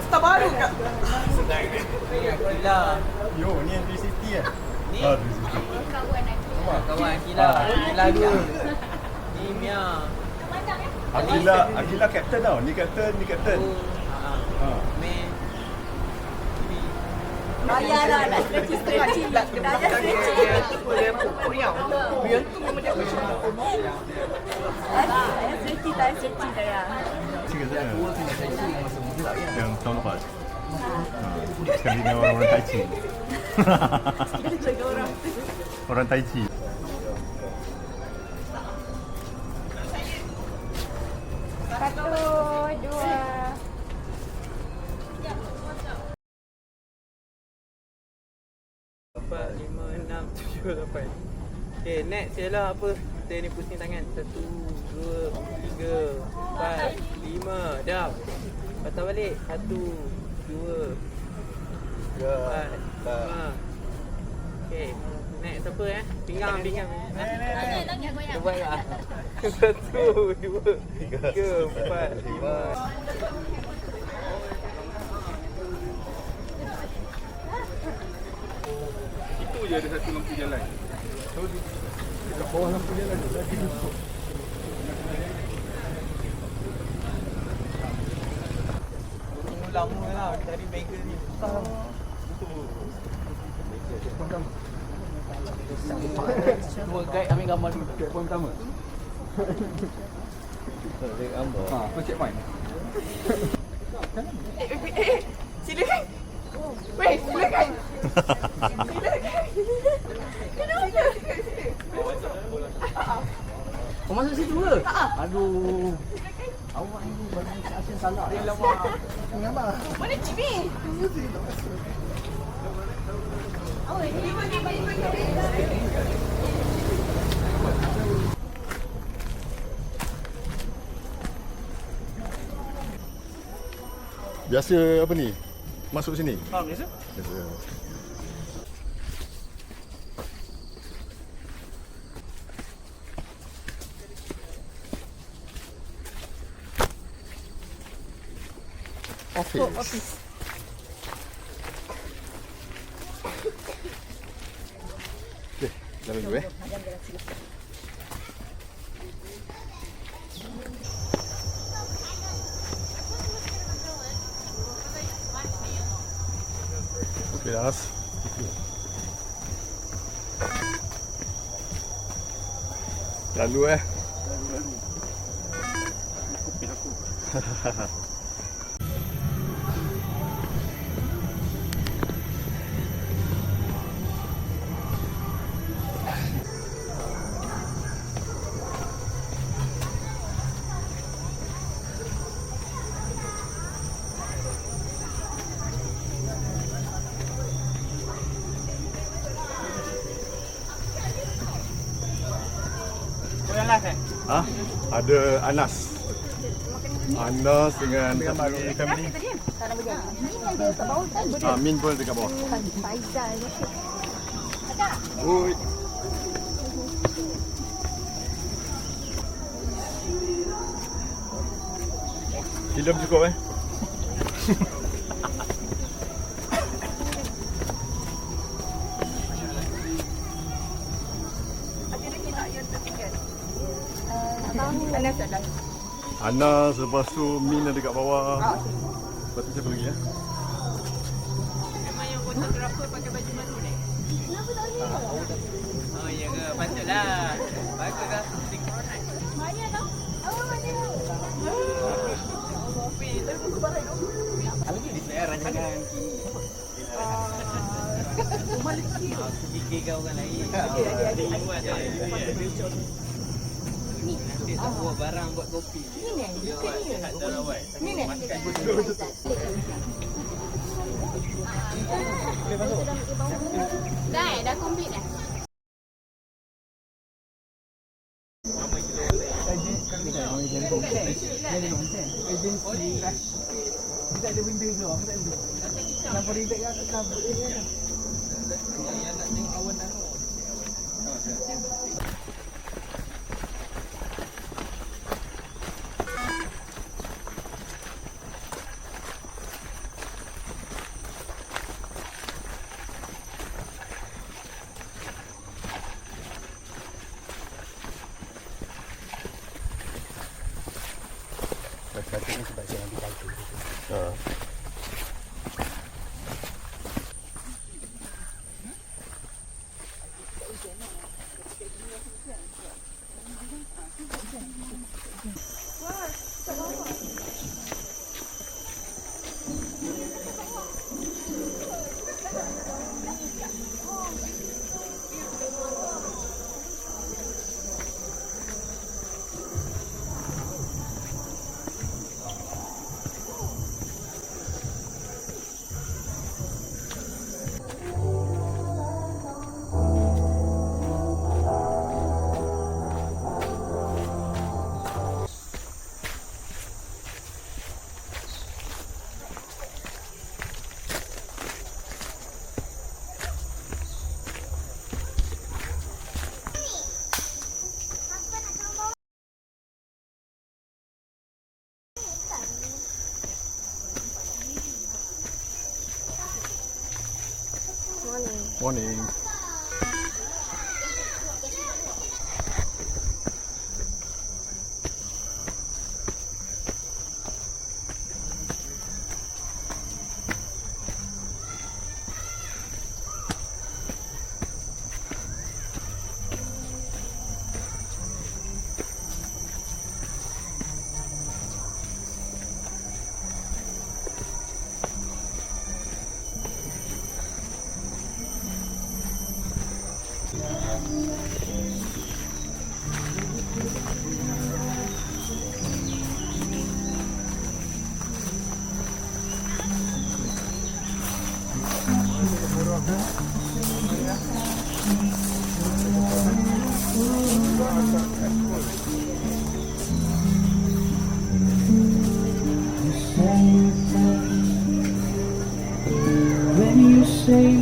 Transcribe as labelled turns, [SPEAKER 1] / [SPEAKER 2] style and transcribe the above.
[SPEAKER 1] Star baru kat.
[SPEAKER 2] Akila.
[SPEAKER 3] Yo, ni NPCT eh?
[SPEAKER 2] Ni
[SPEAKER 3] NPCT.
[SPEAKER 2] kawan Akila. Akila dua. Ni Mia.
[SPEAKER 3] Akila captain tau. Ni captain.
[SPEAKER 2] Main.
[SPEAKER 1] Bayar lah nak stretching. Dah stretching. Boleh pokok yang. Biar tu memang dia macam. Stretching tak ya.
[SPEAKER 3] Cik kata yang tahun lepas. Sekali dengan orang Tai Chi. Orang Tai Chi.
[SPEAKER 4] Satu, dua.
[SPEAKER 2] 4, 5, 6, 7, 8. Okay, next ialah apa? Kita ni pusing tangan. 1, 2, 3, 4, 5. Dah. Patah balik. 1, 2, 4, 5. Okay. Next apa Pinggang. Kita buat lah. 1, 2, 3, 4, 5.
[SPEAKER 3] Itu je ada satu lampu jalan. Dekat bawah lampu jalan tu lagi tutup.
[SPEAKER 2] Lama lah cari bagel ni. Susah. Tour guide ambil gambar dulu.
[SPEAKER 3] Checkpoint pertama. Tu checkpoint.
[SPEAKER 1] Silakan. Weh, silakan. Kenapa?
[SPEAKER 2] Kau masuk situ ke? Aduh. Awak ni banyak asyik salah.
[SPEAKER 1] Mana Cik ni?
[SPEAKER 3] Biasa apa ni? Masuk sini?
[SPEAKER 2] Biasa.
[SPEAKER 3] Biasa. Office. Okay, jalan dulu Okay, Das. Lalu Kopi aku. Ha? Ada Anas. Anas dengan family. Min pun dekat bawah.
[SPEAKER 4] Faizal.
[SPEAKER 3] Oi. Filem cukup Anas, lepas tu Min ada dekat bawah. Lepas tu siapa lagi
[SPEAKER 2] Memang yang fotografer pakai baju baru ni.
[SPEAKER 4] Kenapa tak boleh?
[SPEAKER 2] Oh iya ke? Patutlah. Bagus lah.
[SPEAKER 4] Mana tau? Oh, mana?
[SPEAKER 2] Kopi. Tapi buku barang tu. Lagi di saya rancangan.
[SPEAKER 1] Rumah lelaki.
[SPEAKER 2] Aku fikir kau orang lain.
[SPEAKER 1] Adik.
[SPEAKER 2] Nanti tak buat barang buat kopi.
[SPEAKER 1] Ni
[SPEAKER 2] Dia buat sihat dalam awal.
[SPEAKER 1] Ni.
[SPEAKER 4] Dah complete dah.
[SPEAKER 5] mungkin sebab saya nanti jaga.
[SPEAKER 3] Morning.
[SPEAKER 6] When you say